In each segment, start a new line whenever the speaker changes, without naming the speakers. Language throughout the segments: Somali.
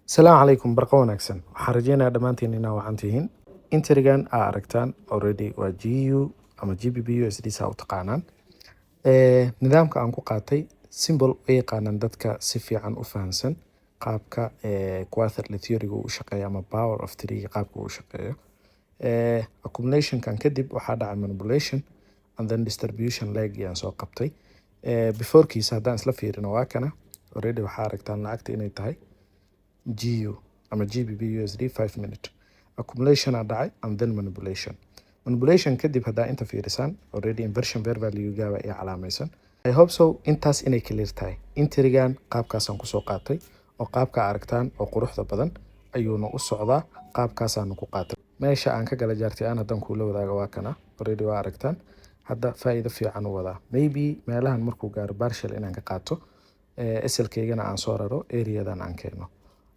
السلام عليكم برقة wanaagsan waxaan rajeynayaa dhammaantiin inaa wacan tihiin intrigan aa aragtaan already waa GU ama GBP USD saa u taqaanaan nidaamka aan ku qaatay symbol ay yaqaanaan dadka si fiican u fahansan qaabka quarterly theory uu u shaqeeyo ama power of three qaabka uu u shaqeeyo accumulation kan kadib waxaa dhacay manipulation and then distribution leg yaan soo qabtay before kiisa haddaan isla fiirino waa kana already waxaa aragtaan lacagta inay tahay GU ama GBP USD 5 minute accumulation dhacay and then manipulation kadib hadaa inta fiirisan already inversion fair value gaaba ay calaamaysan I hope so intaas inay clear tahay intrigan qaabkaas aan ku soo qaatay oo qaabka aragtaan oo quruxda badan ayuuna u socdaa qaabkaas aan ku qaatay meesha aan ka gala jaartay aan hadan ku la wadaago waa kana already waa aragtaan hadda faa'iido fiican u wadaa maybe meelahan markuu gaaro partial inaan ka qaato SL-keygana aan soo raro area-dan aan keeno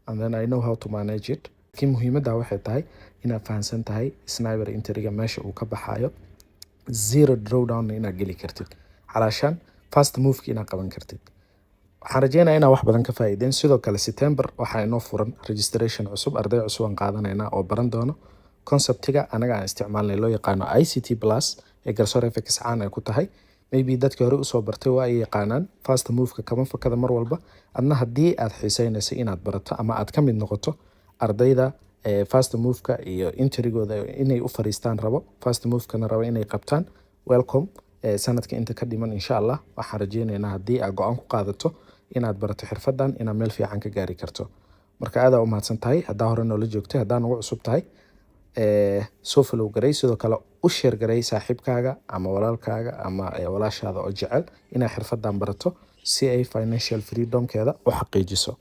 and then I know how to manage it kii muhiimadda waxay tahay inaad fahansan tahay sniper intriga meesha uu ka baxayo zero drawdown inaad geli kartid calaashaan fast move inaad qaban kartid waxaan rajeynayaa inaad wax badan ka faa'iideen sidoo kale September waxaa inoo furan registration cusub arday cusub aan qaadanaynaa oo baran doono conceptiga anaga aan isticmaalnay loo yaqaano ICT plus ee garsoor FX caan ay ku tahay maybe dadka hore u soo bartay waa ay yaqaanaan fast move-ka kama fakada mar walba adna haddii aad xiisaynayso inaad barato ama aad ka mid noqoto ardayda fast move-ka iyo intrigooda inay u fariistaan rabo fast move-kana rabo inay qabtaan welcome sanadka inta ka dhiman insha Allah waxaan rajeynaynaa haddii aad go'aan ku qaadato inaad barato xirfadan inaad meel fiican ka gaari karto marka aad u mahadsan tahay haddaa hore noola joogtay haddaan ugu cusub tahay soo follow garay sidoo kale u share garay saaxiibkaaga ama walaalkaaga ama walaashaada oo jecel inay xirfadan barato si ay financial freedom-keeda u xaqiijiso